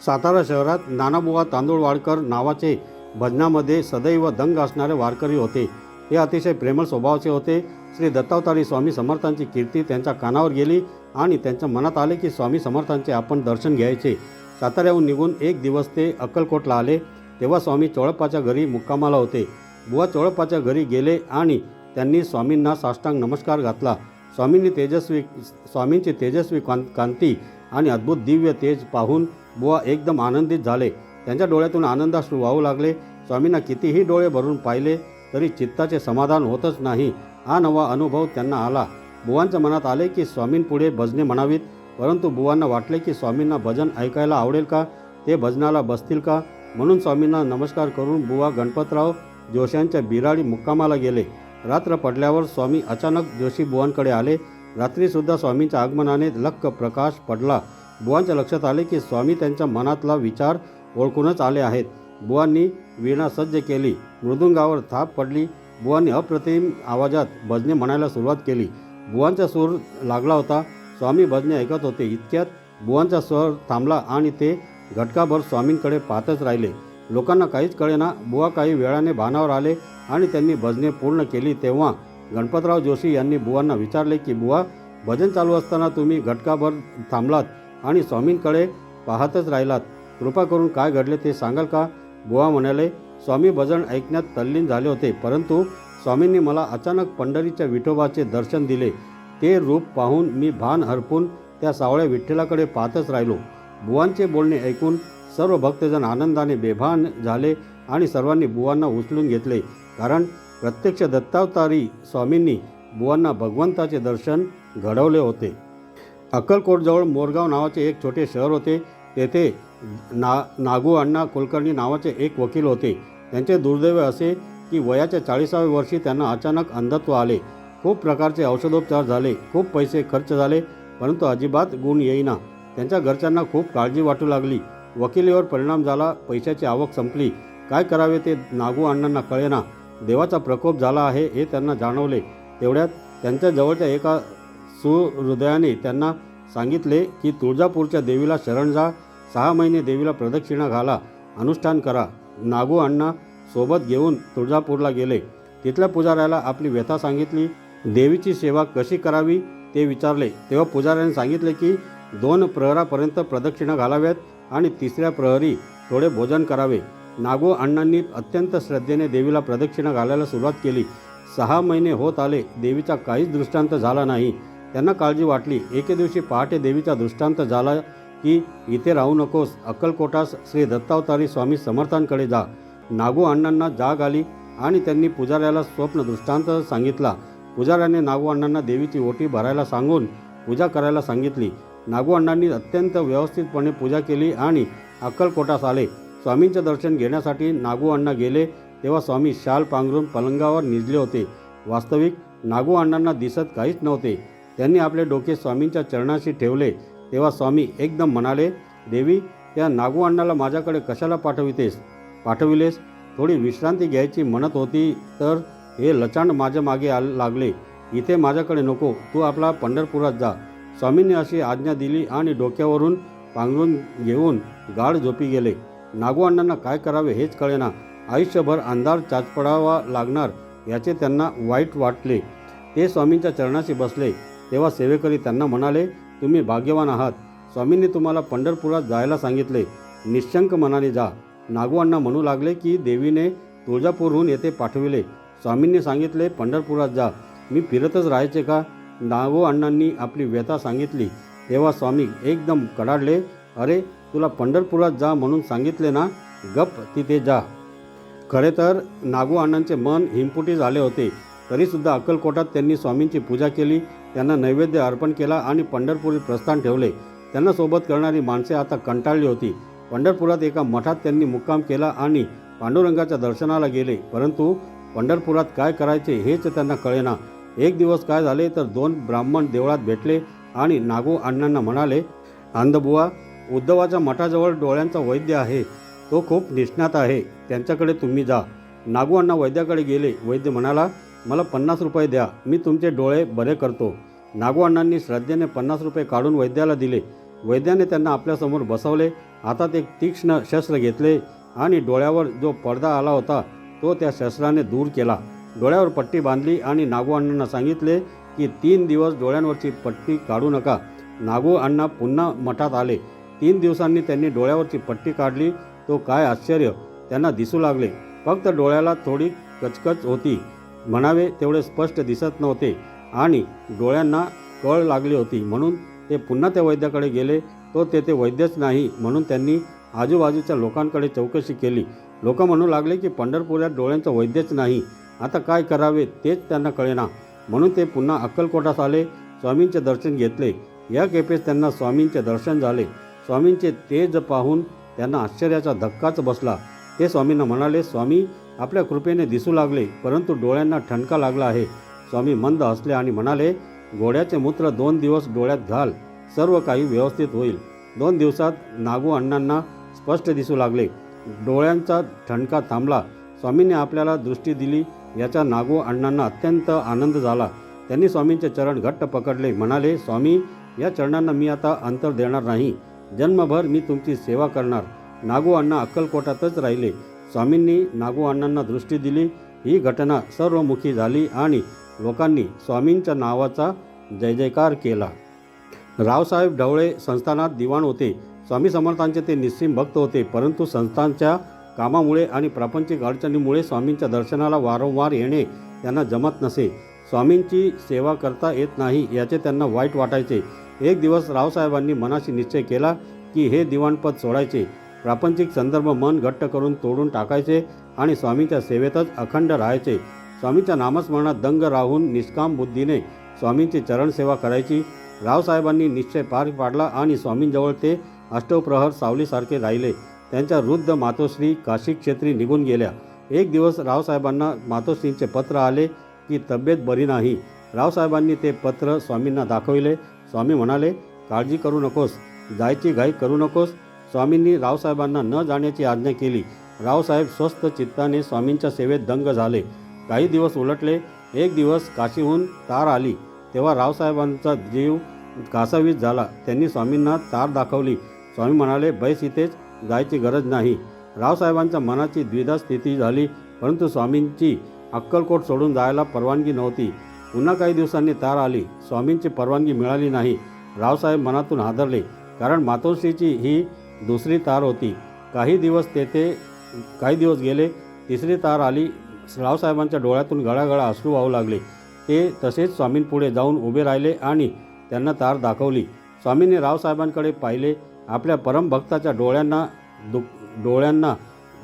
सातारा शहरात नानाबुवा तांदूळवाडकर नावाचे भजनामध्ये सदैव दंग असणारे वारकरी होते. हे अतिशय प्रेमळ स्वभावाचे होते. श्री दत्तावतारी स्वामी समर्थांची कीर्ती त्यांच्या कानावर गेली आणि त्यांच्या मनात आले की स्वामी समर्थांचे आपण दर्शन घ्यायचे. साताऱ्याहून निघून एक दिवस ते अक्कलकोटला आले. तेव्हा स्वामी चोळप्पाच्या घरी मुक्कामाला होते. बुवा चोळप्पाच्या घरी गेले आणि त्यांनी स्वामींना साष्टांग नमस्कार घातला. स्वामींची तेजस्वी कांती आणि अद्भुत दिव्य तेज पाहून बुवा एकदम आनंदित झाले. त्यांच्या डोळ्यातून आनंदाश्रू वाहू लागले. स्वामींना कितीही डोळे भरून पाहिले तरी चित्ताचे समाधान होतच नाही. हा नवा अनुभव त्यांना आला. बुवांच्या मनात आले की स्वामींपुढे भजने म्हणावीत, परंतु बुवांना वाटले की स्वामींना भजन ऐकायला आवडेल का, ते भजनाला बसतील का. म्हणून स्वामींना नमस्कार करून बुवा गणपतराव जोशांच्या बिराडी मुक्कामाला गेले. रात्र पडल्यावर स्वामी अचानक जोशी बुवांकडे आले. रात्रीसुद्धा स्वामींच्या आगमनाने लख्ख प्रकाश पडला. बुवांच्या लक्षात आले की स्वामी त्यांच्या मनातला विचार ओळखूनच आले आहेत. बुवांनी वीणा सज्ज केली. मृदुंगावर थाप पडली. बुवांनी अप्रतिम आवाजात भजने म्हणायला सुरुवात केली. बुवांचा सूर लागला होता. स्वामी भजने ऐकत होते. इतक्यात बुवांचा स्वर थांबला आणि ते घटकाभर स्वामींकडे पाहतच राहिले. लोकांना काहीच कळेना. बुवा काही वेळाने भानावर आले आणि त्यांनी भजने पूर्ण केली. तेव्हा गणपतराव जोशी यांनी बुवांना विचारले की बुवा, भजन चालू असताना तुम्ही घटकाभर थांबलात आणि स्वामींकडे पाहतच राहिलात. कृपा करून काय घडले ते सांगाल का. बुवा म्हणाले, स्वामी भजन ऐकण्यात तल्लीन झाले होते, परंतु स्वामींनी मला अचानक पंढरीच्या विठोबाचे दर्शन दिले. ते रूप पाहून मी भान हरपून त्या सावळ्या विठ्ठलाकडे पाहतच राहिलो. बुवांचे बोलणे ऐकून सर्व भक्तजन आनंदाने बेभान झाले आणि सर्वांनी बुवांना उचलून घेतले, कारण प्रत्यक्ष दत्तावतारी स्वामींनी बुवांना भगवंताचे दर्शन घडवले होते. अक्कलकोटजवळ मोरगाव नावाचे एक छोटे शहर होते. तेथे नागू अण्णा कुलकर्णी नावाचे एक वकील होते. त्यांचे दुर्दैव असे की वयाच्या 40व्या वर्षी त्यांना अचानक अंधत्व आले. खूप प्रकारचे औषधोपचार झाले, खूप पैसे खर्च झाले, परंतु अजिबात गुण येईना. त्यांच्या घरच्यांना खूप काळजी वाटू लागली. वकिलीवर परिणाम झाला. पैशाची आवक संपली. काय करावे ते नागू अण्णांना कळेना. देवाचा प्रकोप झाला आहे हे त्यांना जाणवले. तेवढ्यात त्यांच्या जवळच्या एका सुहृदयाने त्यांना सांगितले की तुळजापूरच्या देवीला शरण जा. 6 महिने देवीला प्रदक्षिणा घाला, अनुष्ठान करा. नागू अण्णा सोबत घेऊन तुळजापूरला गेले. तिथल्या पुजाऱ्याला आपली व्यथा सांगितली. देवीची सेवा कशी करावी ते विचारले. तेव्हा पुजाऱ्याने सांगितले की 2 प्रहरापर्यंत प्रदक्षिणा घालाव्यात आणि 3ऱ्या प्रहरी थोडे भोजन करावे. नागू अण्णांनी अत्यंत श्रद्धेने देवीला प्रदक्षिणा घालायला सुरुवात केली. 6 महिने होत आले. देवीचा काहीच दृष्टांत झाला नाही. त्यांना काळजी वाटली. एके दिवशी पहाटे देवीचा दृष्टांत झाला की इथे राहू नकोस, अक्कलकोटास श्री दत्तावतारी स्वामी समर्थांकडे जा. नागू अण्णांना जाग आली आणि त्यांनी पुजाऱ्याला स्वप्न दृष्टांत सांगितला. पुजाऱ्याने नागू अण्णांना देवीची ओटी भरायला सांगून पूजा करायला सांगितली. नागू अण्णांनी अत्यंत व्यवस्थितपणे पूजा केली आणि अक्कलकोटास आले. स्वामींचे दर्शन घेण्यासाठी नागू अण्णा गेले तेव्हा स्वामी शाल पांघरून पलंगावर निजले होते. वास्तविक नागू अण्णांना दिसत काहीच नव्हते. त्यांनी आपले डोके स्वामींच्या चरणाशी ठेवले तेव्हा स्वामी एकदम म्हणाले, देवी, त्या नागू अण्णाला माझ्याकडे कशाला पाठविलेस? थोडी विश्रांती घ्यायची म्हणत होती तर हे लचांड माझ्या मागे लागले. इथे माझ्याकडे नको, तू आपला पंढरपुरात जा. स्वामींनी अशी आज्ञा दिली आणि डोक्यावरून पांघरून घेऊन गाढ झोपी गेले. नागू अण्णांना काय करावे हेच कळेना. आयुष्यभर अंधार चाचपडावा लागणार याचे त्यांना वाईट वाटले. ते स्वामींच्या चरणाशी बसले. तेव्हा सेवेकरी त्यांना म्हणाले, तुम्ही भाग्यवान आहात. स्वामींनी तुम्हाला पंढरपुरात जायला सांगितले. निश्शंक मनाने जा. नागू अण्णा म्हणू लागले की देवीने तुळजापूरहून येथे पाठविले. स्वामींनी सांगितले पंढरपुरात जा. मी फिरतच राहायचे का? नागू अण्णांनी आपली व्यथा सांगितली. तेव्हा स्वामी एकदम कडाडले. अरे, तुला पंढरपुरात जा म्हणून सांगितले ना, गप तिथे जा. खरे तर नागू अण्णांचे मन हिमपुटी झाले होते. तरीसुद्धा अक्कलकोटात त्यांनी स्वामींची पूजा केली. त्यांना नैवेद्य अर्पण केला आणि पंढरपुरी प्रस्थान ठेवले. त्यांना सोबत करणारी माणसे आता कंटाळली होती. पंढरपुरात एका मठात त्यांनी मुक्काम केला आणि पांडुरंगाच्या दर्शनाला गेले. परंतु पंढरपुरात काय करायचे हेच त्यांना कळेना. एक दिवस काय झाले तर 2 ब्राह्मण देवळात भेटले आणि नागू अण्णांना म्हणाले, अंधबुवा, उद्धवाच्या मठाजवळ डोळ्यांचा वैद्य आहे. तो खूप निष्णात आहे. त्यांच्याकडे तुम्ही जा. नागू अण्णा वैद्याकडे गेले. वैद्य म्हणाला, मला 50 रुपये द्या, मी तुमचे डोळे बरे करतो. नागू अण्णांनी श्रद्धेने 50 रुपये काढून वैद्याला दिले. वैद्याने त्यांना आपल्यासमोर बसवले हातात एक तीक्ष्ण शस्त्र घेतले आणि डोळ्यावर जो पडदा आला होता तो त्या शस्त्राने दूर केला. डोळ्यावर पट्टी बांधली आणि नागू अण्णांना सांगितले की 3 दिवस डोळ्यांवरची पट्टी काढू नका. नागू अण्णा पुन्हा मठात आले. 3 दिवसांनी त्यांनी डोळ्यावरची पट्टी काढली. तो काय आश्चर्य, त्यांना दिसू लागले. फक्त डोळ्याला थोडी कचकच होती, म्हणावे तेवढे स्पष्ट दिसत नव्हते आणि डोळ्यांना कळ लागली होती. म्हणून ते पुन्हा त्या वैद्याकडे गेले. तो तेथे वैद्यच नाही म्हणून त्यांनी आजूबाजूच्या लोकांकडे चौकशी केली. लोक म्हणू लागले की पंढरपुरात डोळ्यांचा वैद्यच नाही. आता काय करावे तेच त्यांना कळेना. म्हणून ते पुन्हा अक्कलकोटास आले. स्वामींचे दर्शन घेतले. या खेपेस त्यांना स्वामींचे दर्शन झाले. स्वामींचे तेज पाहून त्यांना आश्चर्याचा धक्काच बसला. ते स्वामींना म्हणाले, स्वामी आपल्या कृपेने दिसू लागले, परंतु डोळ्यांना ठणका लागला आहे. स्वामी मंद हसले आणि म्हणाले, घोड्याचे मूत्र 2 दिवस डोळ्यात घाल, सर्व काही व्यवस्थित होईल. 2 दिवसात नागू अण्णांना स्पष्ट दिसू लागले. डोळ्यांचा ठणका थांबला. स्वामींनी आपल्याला दृष्टी दिली याचा नागू अण्णांना अत्यंत आनंद झाला. त्यांनी स्वामींचे चरण घट्ट पकडले. म्हणाले, स्वामी या चरणांना मी आता अंतर देणार नाही. जन्मभर मी तुमची सेवा करणार. नागू अण्णा अक्कलकोटातच राहिले. स्वामींनी नागू अण्णांना दृष्टी दिली. ही घटना सर्वमुखी झाली आणि लोकांनी स्वामींच्या नावाचा जय जयकार केला. रावसाहेब ढवळे संस्थानात दिवाण होते. स्वामी समर्थांचे ते निस्सीम भक्त होते, परंतु संस्थांच्या कामामुळे आणि प्रापंचिक अडचणीमुळे स्वामींच्या दर्शनाला वारंवार येणे त्यांना जमत नसे. स्वामींची सेवा करता येत नाही याचे त्यांना वाईट वाटायचे. एक दिवस रावसाहेबांनी मनाशी निश्चय केला की हे दिवाणपद सोडायचे. प्रापंचिक संदर्भ मन घट्ट करून तोडून टाकायचे आणि स्वामींच्या सेवेतच अखंड राहायचे. स्वामींच्या नामस्मरणात दंग राहून निष्काम बुद्धीने स्वामींची चरणसेवा करायची. रावसाहेबांनी निश्चय पार पाडला आणि स्वामींजवळ ते अष्टप्रहर सावलीसारखे राहिले. त्यांच्या वृद्ध मातोश्री काशी क्षेत्री निघून गेल्या. एक दिवस रावसाहेबांना मातोश्रींचे पत्र आले की तब्येत बरी नाही. रावसाहेबांनी ते पत्र स्वामींना दाखविले. स्वामी म्हणाले, काळजी करू नकोस, जायची घाई करू नकोस. स्वामींनी रावसाहेबांना न जाण्याची आज्ञा केली. रावसाहेब स्वस्थ चित्ताने स्वामींच्या सेवेत दंग झाले. काही दिवस उलटले. एक दिवस काशीहून तार आली तेव्हा रावसाहेबांचा जीव कासावीस झाला. त्यांनी स्वामींना तार दाखवली. स्वामी म्हणाले, बैस इथेच, जायची गरज नाही. रावसाहेबांच्या मनाची द्विधा स्थिती झाली, परंतु स्वामींची अक्कलकोट सोडून जायला परवानगी नव्हती. पुन्हा काही दिवसांनी तार आली. स्वामींची परवानगी मिळाली नाही. रावसाहेब मनातून हादरले, कारण मातोश्रीची ही दुसरी तार होती. काही दिवस गेले. तिसरी तार आली. रावसाहेबांच्या डोळ्यातून गळागळा अश्रू वाहू लागले. ते तसेच स्वामींपुढे जाऊन उभे राहिले आणि त्यांना तार दाखवली. स्वामींनी रावसाहेबांकडे पाहिले. आपल्या परमभक्ताच्या डोळ्यांना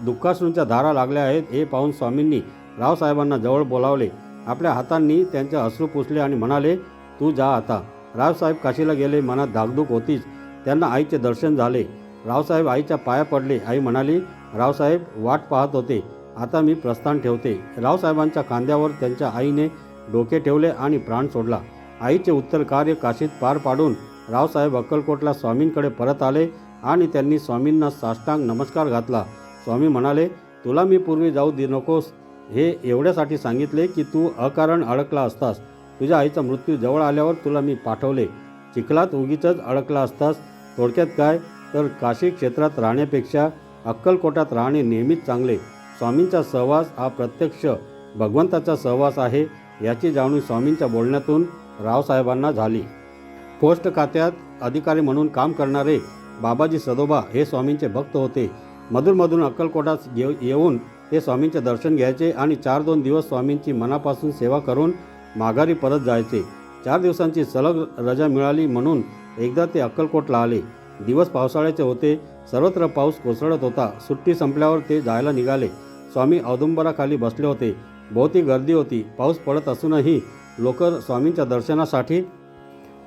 दुःखाश्रूंच्या धारा लागल्या आहेत हे पाहून स्वामींनी रावसाहेबांना जवळ बोलावले. आपल्या हातांनी त्यांचे अश्रू पुसले आणि म्हणाले, तू जा आता. रावसाहेब काशीला गेले. मनात धाकधूक होतीच. त्यांना आईचे दर्शन झाले. रावसाहेब आईच्या पाया पडले. आई म्हणाली, रावसाहेब वाट पाहत होते, आता मी प्रस्थान ठेवते. रावसाहेबांच्या खांद्यावर त्यांच्या आईने डोके ठेवले आणि प्राण सोडला. आईचे उत्तर कार्य काशीत पार पाडून रावसाहेब अक्कलकोटला स्वामींकडे परत आले आणि त्यांनी स्वामींना साष्टांग नमस्कार घातला. स्वामी म्हणाले, तुला मी पूर्वी जाऊ दे नकोस हे एवढ्यासाठी सांगितले की तू अकारण अडकला असतास. तुझ्या आईचा मृत्यू जवळ आल्यावर तुला मी पाठवले. चिखलात उगीचच अडकला असतास. थोडक्यात काय तर काशी क्षेत्रात राहण्यापेक्षा अक्कलकोटात राहणे नेहमीच चांगले. स्वामींचा सहवास हा प्रत्यक्ष भगवंताचा सहवास आहे याची जाणीव स्वामींच्या बोलण्यातून रावसाहेबांना झाली. पोस्ट खात्यात अधिकारी म्हणून काम करणारे बाबाजी सदोबा हे स्वामींचे भक्त होते. मधूनमधून अक्कलकोटात येऊन ते स्वामींचे दर्शन घ्यायचे आणि 4-2 दिवस स्वामींची मनापासून सेवा करून माघारी परत जायचे. 4 दिवसांची सलग रजा मिळाली म्हणून एकदा ते अक्कलकोटला आले. दिवस पावसाळ्याचे होते. सर्वत्र पाऊस कोसळत होता. सुट्टी संपल्यावर ते जायला निघाले. स्वामी औदुंबराखाली बसले होते. भोवती गर्दी होती. पाऊस पडत असूनही लोक स्वामींच्या दर्शनासाठी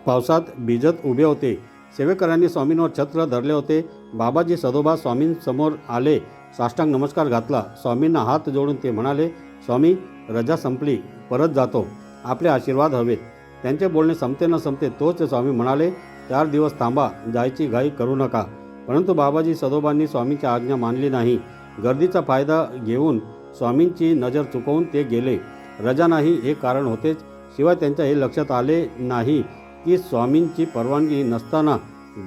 पावसात भिजत उभे होते. सेवेकऱ्यांनी स्वामींवर छत्र धरले होते. बाबाजी सदोबा स्वामींसमोर आले. साष्टांग नमस्कार घातला. स्वामींना हात जोडून ते म्हणाले, स्वामी रजा संपली, परत जातो, आपले आशीर्वाद हवेत. त्यांचे बोलणे संपते न संपते तोच स्वामी म्हणाले, 4 दिवस थांबा, जायची घाई करू नका. परंतु बाबाजी सदोबांनी स्वामींची आज्ञा मानली नाही. गर्दीचा फायदा घेऊन स्वामींची नजर चुकवून ते गेले. रजा नाही हे कारण होतेच. शिवाय त्यांच्या हे लक्षात आले नाही की स्वामींची परवानगी नसताना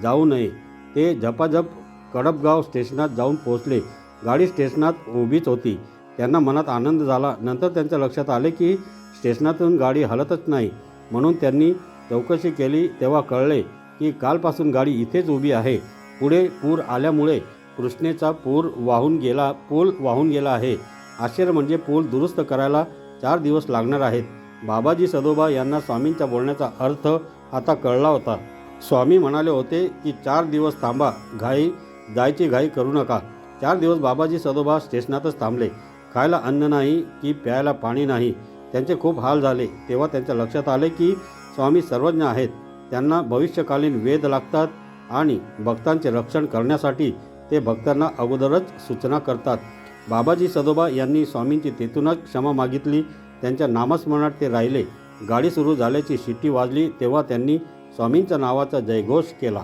जाऊ नये. ते झपाझप कडपगाव स्टेशनात जाऊन पोहोचले. गाडी स्टेशनात उभीच होती. त्यांना मनात आनंद झाला. नंतर त्यांच्या लक्षात आले की स्टेशनातून गाडी हलतच नाही. म्हणून त्यांनी चौकशी केली तेव्हा कळले की कालपासून गाडी इथेच उभी आहे. पुढे पूर आल्यामुळे कृष्णेचा पूल वाहून गेला आहे. आश्चर्य म्हणजे पूल दुरुस्त करायला 4 दिवस लागणार आहेत. बाबाजी सदोबा यांना स्वामींच्या बोलण्याचा अर्थ आता कळला होता. स्वामी म्हणाले होते की 4 दिवस थांबा, जायची घाई करू नका. 4 दिवस बाबाजी सदोबा स्टेशनातच थांबले. खायला अन्न नाही की प्यायला पाणी नाही. त्यांचे खूप हाल झाले. तेव्हा त्यांच्या लक्षात आले की स्वामी सर्वज्ञ आहेत. त्यांना भविष्यकालीन वेद लागतात आणि भक्तांचे रक्षण करण्यासाठी ते भक्तांना अगोदरच सूचना करतात. बाबाजी सदोबा यांनी स्वामींची तेथूनच क्षमा मागितली. त्यांच्या नामस्मरणात ते राहिले. गाडी सुरू झाल्याची शिट्टी वाजली तेव्हा त्यांनी स्वामींच्या नावाचा जयघोष केला.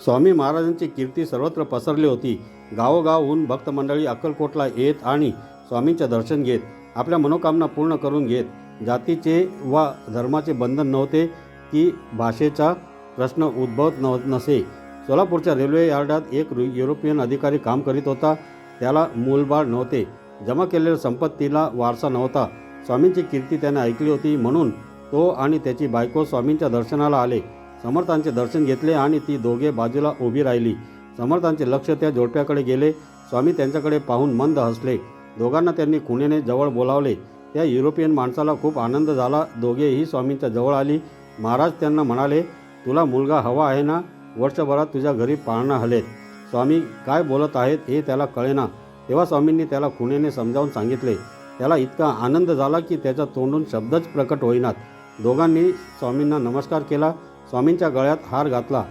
स्वामी महाराजांची कीर्ती सर्वत्र पसरली होती. गावोगावहून भक्तमंडळी अक्कलकोटला येत आणि स्वामींचे दर्शन घेत आपल्या मनोकामना पूर्ण करून घेत. जातीचे वा धर्माचे बंधन नव्हते की भाषेचा प्रश्न उद्भवत नसे. सोलापूरच्या रेल्वे यार्डात एक युरोपियन अधिकारी काम करीत होता. त्याला मूलबाळ नव्हते. जमा केलेल्या संपत्तीला वारसा नव्हता. स्वामींची कीर्ती त्याने ऐकली होती म्हणून तो आणि त्याची बायको स्वामींच्या दर्शनाला आले. समर्थांचे दर्शन घेतले आणि ती दोघे बाजूला उभी राहिली. समर्थांचे लक्ष त्या जोडप्याकडे गेले. स्वामी त्यांच्याकडे पाहून मंद हसले. दोघांना त्यांनी खुणेने जवळ बोलावले. त्या युरोपियन माणसाला खूप आनंद झाला. दोघेही स्वामींच्या जवळ आली. महाराज त्यांना म्हणाले, तुला मुलगा हवा आहे ना? वर्षभरात तुझ्या घरी पाळणा हलेत. स्वामी काय बोलत आहेत हे त्याला कळेना. तेव्हा स्वामींनी त्याला खुणेने समजावून सांगितले. त्याला इतका आनंद झाला की त्याच्या तोंडून शब्दच प्रकट होईनात. दोघांनी स्वामींना नमस्कार केला. स्वामींच्या गळ्यात हार घातला.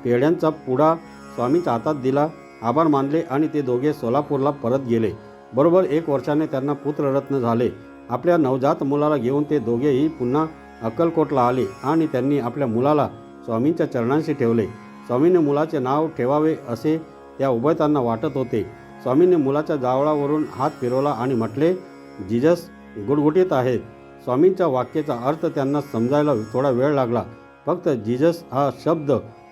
पेढ्यांचा पुडा स्वामींच्या हातात दिला. आभार मानले आणि ते दोघे सोलापूरला परत गेले. बरोबर 1 वर्षाने त्यांना पुत्ररत्न झाले. आपल्या नवजात मुलाला घेऊन ते दोघेही पुन्हा अक्कलकोटला आले आणि त्यांनी आपल्या मुलाला स्वामींच्या चरणांशी ठेवले. स्वामींनी मुलाचे नाव ठेवावे असे त्या उभयतांना वाटत होते. स्वामींनी मुलाच्या जावळावरून हात फिरवला आणि म्हटले, जीजस गुटगुटीत आहेत. स्वामींच्या वाक्याचा अर्थ त्यांना समजायला थोडा वेळ लागला. फक्त जीजस हा शब्द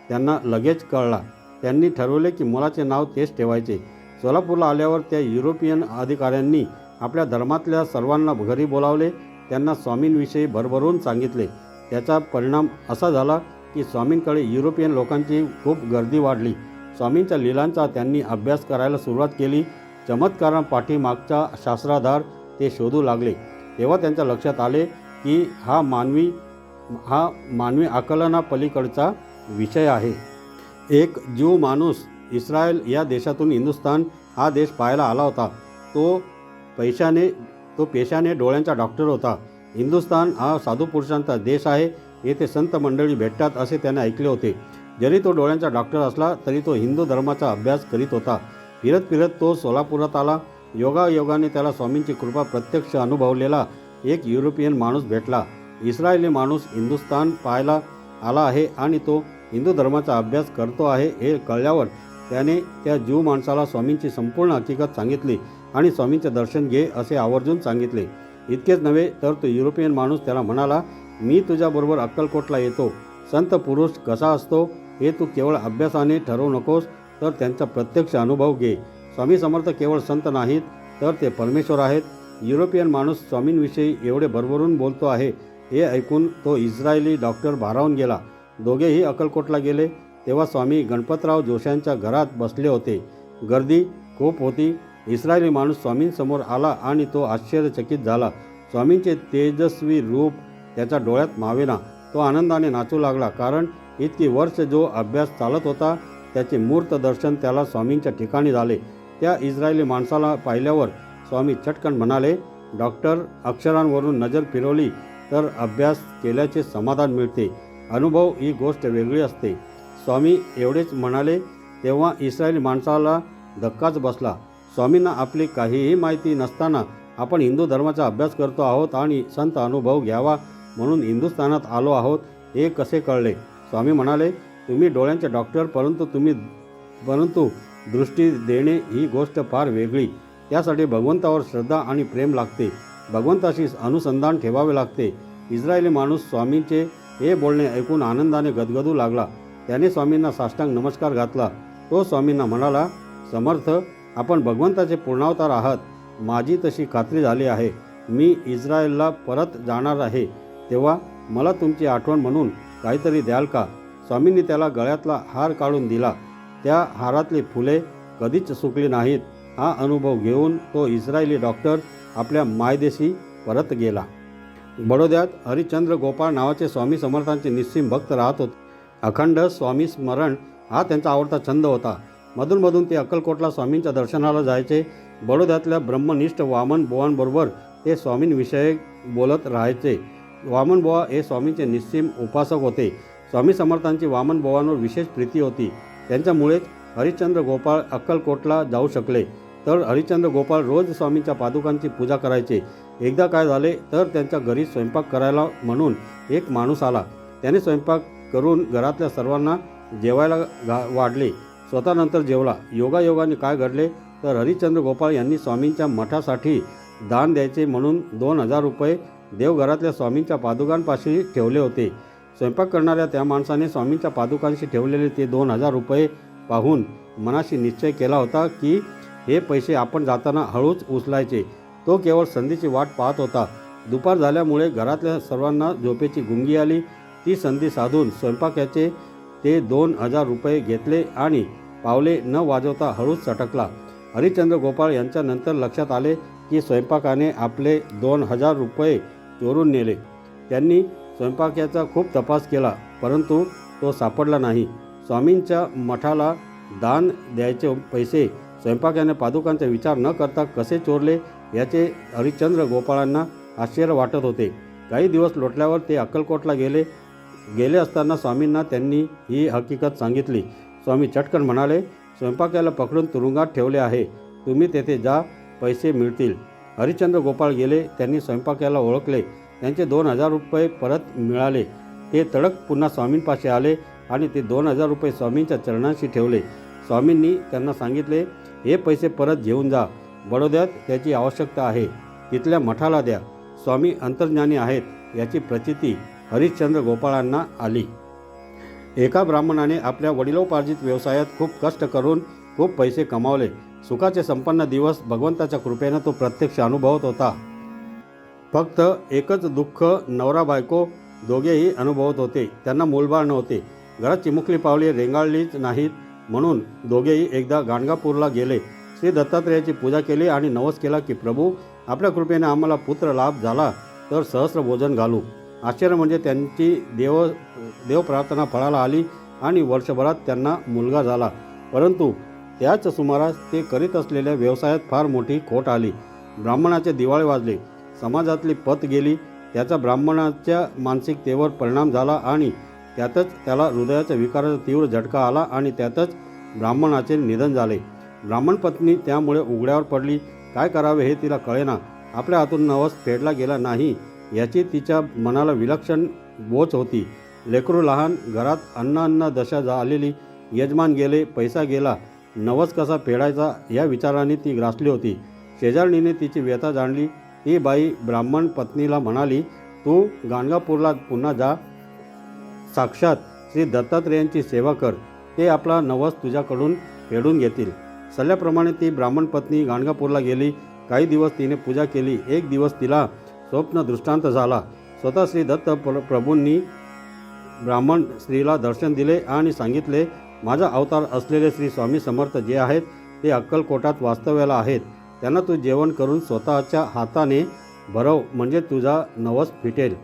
त्यांना लगेच कळला. त्यांनी ठरवले की मुलाचे नाव तेच ठेवायचे. सोलापूरला आल्यावर त्या युरोपियन अधिकाऱ्यांनी आपल्या धर्मातल्या सर्वांना घरी बोलावले. त्यांना स्वामींविषयी भरभरून सांगितले. त्याचा परिणाम असा झाला की स्वामींकडे युरोपियन लोकांची खूप गर्दी वाढली. स्वामींच्या लीलांचा त्यांनी अभ्यास करायला सुरुवात केली. चमत्कारांपाठीमागचा शास्त्राधार ते शोधू लागले. तेव्हा त्यांच्या लक्षात आले की हा मानवी आकलनापलीकडचा विषय आहे. एक ज्यू माणूस इस्रायल या देशातून हिंदुस्थान हा देश पाहायला आला होता. तो पेशाने डोळ्यांचा डॉक्टर होता. हिंदुस्थान हा साधू पुरुषांचा देश आहे. येथे संत मंडळी भेटतात असे त्याने ऐकले होते. जरी तो डोळ्यांचा डॉक्टर असला तरी तो हिंदू धर्माचा अभ्यास करीत होता. फिरत फिरत तो सोलापुरात आला. योगायोगाने त्याला स्वामींची कृपा प्रत्यक्ष अनुभवलेला एक युरोपियन माणूस भेटला. इस्रायली माणूस हिंदुस्थान पाहायला आला आहे आणि तो हिंदू धर्माचा अभ्यास करतो आहे हे कळल्यावर त्याने त्या ज्यू माणसाला स्वामींची संपूर्ण हकीकत सांगितली आणि स्वामींचे दर्शन घे असे आवर्जून सांगितले. इतकेच नव्हे तर तो युरोपियन माणूस त्याला म्हणाला, मी तुझ्याबरोबर अक्कलकोटला येतो. संत पुरुष कसा असतो हे तू केवळ अभ्यासाने ठरवू नकोस तर त्यांचा प्रत्यक्ष अनुभव घे. स्वामी समर्थ केवळ संत नाहीत तर ते परमेश्वर आहेत. युरोपियन माणूस स्वामींविषयी एवढे भरभरून बोलतो आहे हे ऐकून तो इस्रायली डॉक्टर भारावून गेला. दोघेही अक्कलकोटला गेले. तेव्हा स्वामी गणपतराव जोशांच्या घरात बसले होते. गर्दी खूप होती. इस्रायली माणूस स्वामींसमोर आला आणि तो आश्चर्यचकित झाला. स्वामींचे तेजस्वी रूप त्याच्या डोळ्यात मावेना. तो आनंदाने नाचू लागला कारण इतकी वर्ष जो अभ्यास चालत होता त्याचे मूर्त दर्शन त्याला स्वामींच्या ठिकाणी झाले. त्या इस्रायली माणसाला पाहिल्यावर स्वामी चटकन म्हणाले, डॉक्टर, अक्षरांवरून नजर फिरवली तर अभ्यास केल्याचे समाधान मिळते. अनुभव ही गोष्ट वेगळी असते. स्वामी एवढेच म्हणाले तेव्हा इस्रायली माणसाला धक्काच बसला. स्वामींना आपली काहीही माहिती नसताना आपण हिंदू धर्माचा अभ्यास करतो आहोत आणि संत अनुभव घ्यावा म्हणून हिंदुस्थानात आलो आहोत हे कसे कळले? स्वामी म्हणाले, तुम्ही डोळ्यांचे डॉक्टर परंतु दृष्टी देणे ही गोष्ट फार वेगळी. त्यासाठी भगवंतावर श्रद्धा आणि प्रेम लागते. भगवंताशी अनुसंधान ठेवावे लागते. इस्रायली माणूस स्वामींचे हे बोलणे ऐकून आनंदाने गदगदू लागला. त्याने स्वामींना साष्टांग नमस्कार घातला. तो स्वामींना म्हणाला, समर्थ, आपण भगवंताचे पूर्णावतार आहात. माझी तशी खात्री झाली आहे. मी इस्रायलला परत जाणार आहे, तेव्हा मला तुमची आठवण म्हणून काहीतरी द्याल का? स्वामींनी त्याला गळ्यातला हार काढून दिला. त्या हारातली फुले कधीच सुकली नाहीत. हा अनुभव घेऊन तो इस्रायली डॉक्टर आपल्या मायदेशी परत गेला. बडोद्यात हरिश्चंद्र गोपाळ नावाचे स्वामी समर्थांचे निस्सीम भक्त राहत होते. अखंड स्वामी स्मरण हा त्यांचा आवडता छंद होता. मधूनमधून ते अक्कलकोटला स्वामींच्या दर्शनाला जायचे. बडोद्यातल्या ब्रह्मनिष्ठ वामन बुवांबरोबर ते स्वामींविषयी बोलत राहायचे. वामन बुवा हे स्वामींचे निस्सीम उपासक होते. स्वामी समर्थांची वामन बुवांवर विशेष प्रीती होती. त्यांच्यामुळेच हरिश्चंद्र गोपाळ अक्कलकोटला जाऊ शकले. तर हरिश्चंद्र गोपाळ रोज स्वामींच्या पादुकांची पूजा करायचे. एकदा काय झाले तर त्यांच्या घरी स्वयंपाक करायला म्हणून एक माणूस आला. त्याने स्वयंपाक करून घरातल्या सर्वांना जेवायला वाढले. स्वतः नंतर जेवला. योगायोगाने काय घडले तर हरिश्चंद्र गोपाळ यांनी स्वामींच्या मठासाठी दान द्यायचे म्हणून 2000 रुपये देवघरातल्या स्वामींच्या पादुकांपाशी ठेवले होते. स्वयंपाक करणाऱ्या त्या माणसाने स्वामींच्या पादुकांशी ठेवलेले ते 2000 रुपये पाहून मनाशी निश्चय केला होता की हे पैसे आपण जाताना हळूच उचलायचे. तो केवळ संधीची वाट पाहत होता. दुपार झाल्यामुळे घरातल्या सर्वांना झोपेची गुंगी आली. ती संधी साधून स्वयंपाकाचे ते 2000 रुपये घेतले आणि पावले न वाजवता हळूच सटकला. हरिश्चंद्र गोपाळ यांच्या नंतर लक्षात आले की स्वयंपाकाने आपले 2000 रुपये चोरून नेले. त्यांनी स्वयंपाकाचा खूप तपास केला, परंतु तो सापडला नाही. स्वामींच्या मठाला दान द्यायचे पैसे स्वयंपाकाने पादुकांचा विचार न करता कसे चोरले याचे हरिश्चंद्र गोपाळांना आश्चर्य वाटत होते. काही दिवस लोटल्यावर ते अक्कलकोटला गेले असताना स्वामींना त्यांनी ही हकीकत सांगितली. स्वामी चटकन म्हणाले, स्वयंपाकाला पकडून तुरुंगात ठेवले आहे, तुम्ही तेथे जा, पैसे मिळतील. हरिश्चंद्र गोपाळ गेले. त्यांनी स्वयंपाकाला ओळखले. त्यांचे 2000 रुपये परत मिळाले. ते तडक पुन्हा स्वामींपाशी आले आणि ते 2000 रुपये स्वामींच्या चरणांशी ठेवले. स्वामींनी त्यांना सांगितले, हे पैसे परत घेऊन जा. बडोद्यात त्याची आवश्यकता आहे, तिथल्या मठाला द्या. स्वामी अंतर्ज्ञानी आहेत याची प्रचिती हरिश्चंद्र गोपाळांना आली. एका ब्राह्मणाने आपल्या वडिलोपार्जित व्यवसायात खूप कष्ट करून खूप पैसे कमावले. सुखाचे संपन्न दिवस भगवंताच्या कृपेने तो प्रत्यक्ष अनुभवत होता. फक्त एकच दुःख नवरा बायको दोघेही अनुभवत होते. त्यांना मूलबाळ नव्हते. घरात चिमुकली पावले रेंगाळलीच नाहीत म्हणून दोघेही एकदा गाणगापूरला गेले. श्री दत्तात्रेयाची पूजा केली आणि नवस केला की प्रभू, आपल्या कृपेने आम्हाला पुत्र लाभ झाला तर सहस्र भोजन घालू. आश्चर्य म्हणजे त्यांची देव प्रार्थना फळाला आली आणि वर्षभरात त्यांना मुलगा झाला. परंतु त्याच सुमारास ते करीत असलेल्या व्यवसायात फार मोठी खोट आली. ब्राह्मणाचे दिवाळे वाजले. समाजातली पत गेली. त्याचा ब्राह्मणाच्या मानसिकतेवर परिणाम झाला आणि त्यातच त्याला हृदयाच्या विकाराचा तीव्र झटका आला आणि त्यातच ब्राह्मणाचे निधन झाले. ब्राह्मण पत्नी त्यामुळे उघड्यावर पडली. काय करावे हे तिला कळेना. आपल्या हातून नवस फेडला गेला नाही याची तिच्या मनाला विलक्षण बोच होती. लेकरू लहान, घरात अन्न दशा झालेली, यजमान गेले, पैसा गेला, नवस कसा फेडायचा या विचाराने ती ग्रासली होती. शेजारणीने तिची व्यथा जाणली. ती बाई ब्राह्मण पत्नीला म्हणाली, तू गाणगापूरला पुन्हा जा, साक्षात श्री दत्तात्रेयांची सेवा कर, ते आपला नवस तुझ्याकडून फेडून घेतील. सल्ल्याप्रमाणे ती ब्राह्मण पत्नी गाणगापूरला गेली. काही दिवस तिने पूजा केली. एक दिवस तिला स्वप्न दृष्टांत झाला. स्वतः श्री दत्त प्रभूंनी ब्राह्मण स्त्रीला दर्शन दिले आणि सांगितले, माझा अवतार असलेले श्री स्वामी समर्थ जे आहेत ते अक्कलकोटात वास्तव्याला आहेत. त्यांना तू जेवण करून स्वतःच्या हाताने भरव, म्हणजे तुझा नवस फिटेल.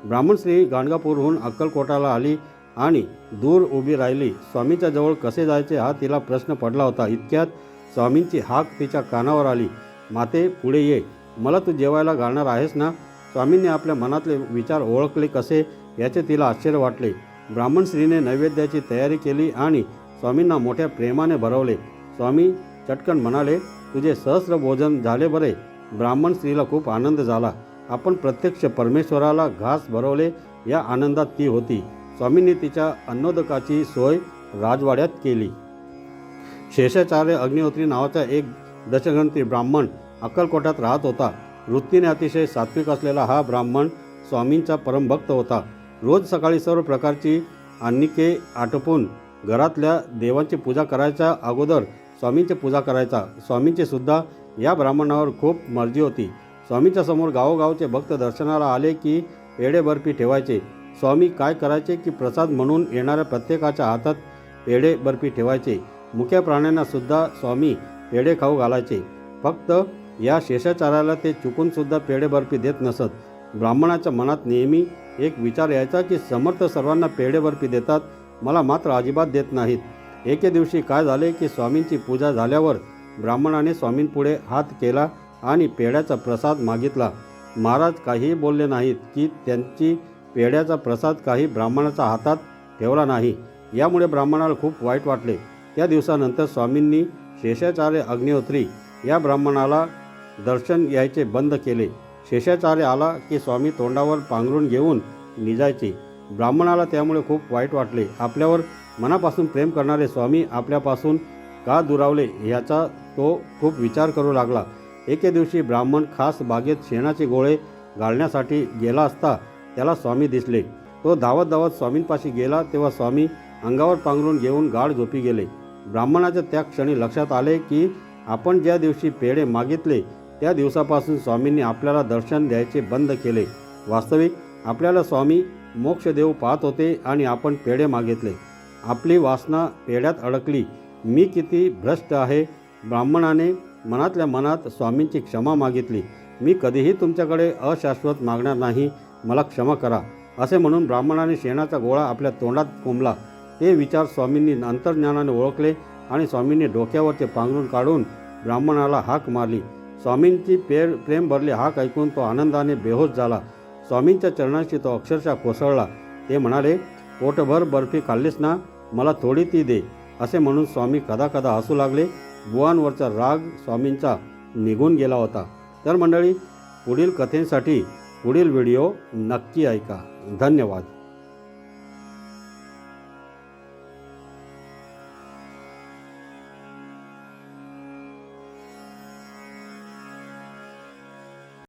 ब्राह्मण स्त्री गाणगापूरहून अक्कलकोटाला आली आणि दूर उभी राहिली. स्वामींच्या जवळ कसे जायचे हा तिला प्रश्न पडला होता. इतक्यात स्वामींची हाक तिच्या कानावर आली, माते पुढे ये, मला तू जेवायला घालणार आहेस ना. स्वामींनी आपल्या मनातले विचार ओळखले कसे याचे तिला आश्चर्य वाटले. ब्राह्मण स्त्रीने नैवेद्याची तयारी केली आणि स्वामींना मोठ्या प्रेमाने भरवले. स्वामी चटकन म्हणाले, तुझे सहस्र भोजन झाले बरे. ब्राह्मण स्त्रीला खूप आनंद झाला. आपण प्रत्यक्ष परमेश्वराला घास भरवले या आनंदात ती होती. स्वामींनी तिच्या अन्नोदकाची सोय राजवाड्यात केली. शेषाचार्य अग्निहोत्री नावाचा एक दशग्रंथी ब्राह्मण अक्कलकोटात राहत होता. वृत्तीने अतिशय सात्विक असलेला हा ब्राह्मण स्वामींचा परमभक्त होता. रोज सकाळी सर्व प्रकारची अन्निके आटपून घरातल्या देवांची पूजा करायच्या अगोदर स्वामींची पूजा करायचा. स्वामींची सुद्धा या ब्राह्मणावर खूप मर्जी होती. स्वामींच्या समोर गावोगावचे भक्त दर्शनाला आले की पेढे बर्फी ठेवायचे. स्वामी काय करायचे की प्रसाद म्हणून येणाऱ्या प्रत्येकाच्या हातात पेढे बर्फी ठेवायचे. मुक्या प्राण्यांना सुद्धा स्वामी पेढे खाऊ घालायचे. फक्त या शेषाचार्याला ते चुकूनसुद्धा पेढे बर्फी देत नसत. ब्राह्मणाच्या मनात नेहमी एक विचार यायचा की समर्थ सर्वांना पेढे बर्फी देतात, मला मात्र अजिबात देत नाहीत. एके दिवशी काय झाले की स्वामींची पूजा झाल्यावर ब्राह्मणाने स्वामींपुढे हात केला आणि पेढ्याचा प्रसाद मागितला. महाराज काहीही बोलले नाहीत की त्यांची पेढ्याचा प्रसाद काही ब्राह्मणाच्या हातात ठेवला नाही. यामुळे ब्राह्मणाला खूप वाईट वाटले. त्या दिवसानंतर स्वामींनी शेषाचार्य अग्निहोत्री या ब्राह्मणाला दर्शन यायचे बंद केले. शेषाचार्य आला की स्वामी तोंडावर पांघरून घेऊन निजायचे. ब्राह्मणाला त्यामुळे खूप वाईट वाटले. आपल्यावर मनापासून प्रेम करणारे स्वामी आपल्यापासून का दुरावले याचा तो खूप विचार करू लागला. एके दिवशी ब्राह्मण खास बागेत शेणाचे गोळे घालण्यासाठी गेला असता त्याला स्वामी दिसले. तो धावत धावत स्वामींपाशी गेला तेव्हा स्वामी अंगावर पांघरून घेऊन गाढ झोपी गेले. ब्राह्मणाच्या त्या क्षणी लक्षात आले की आपण ज्या दिवशी पेढे मागितले त्या दिवसापासून स्वामींनी आपल्याला दर्शन द्यायचे बंद केले. वास्तविक आपल्याला स्वामी मोक्ष देऊ पाहत होते आणि आपण पेढे मागितले. आपली वासना पेढ्यात अडकली. मी किती भ्रष्ट आहे. ब्राह्मणाने मनातल्या मनात स्वामींची क्षमा मागितली. मी कधीही तुमच्याकडे अशाश्वत मागणार नाही, मला क्षमा करा असे म्हणून ब्राह्मणाने शेणाचा गोळा आपल्या तोंडात कोंबला. ते विचार स्वामींनी अंतर्ज्ञानाने ओळखले आणि स्वामींनी डोक्यावरचे पांघरून काढून ब्राह्मणाला हाक मारली. स्वामींची प्रेम भरले हाक ऐकून तो आनंदाने बेहोश झाला. स्वामींच्या चरणांशी तो अक्षरशः कोसळला. ते म्हणाले, पोटभर बर्फी खाल्लीस ना, मला थोडी ती दे असे म्हणून स्वामी कदाकदा हसू लागले. बुवांवरचा राग स्वामींचा निघून गेला होता. तर मंडळी, पुढील कथेसाठी पुढील व्हिडिओ नक्की ऐका. धन्यवाद.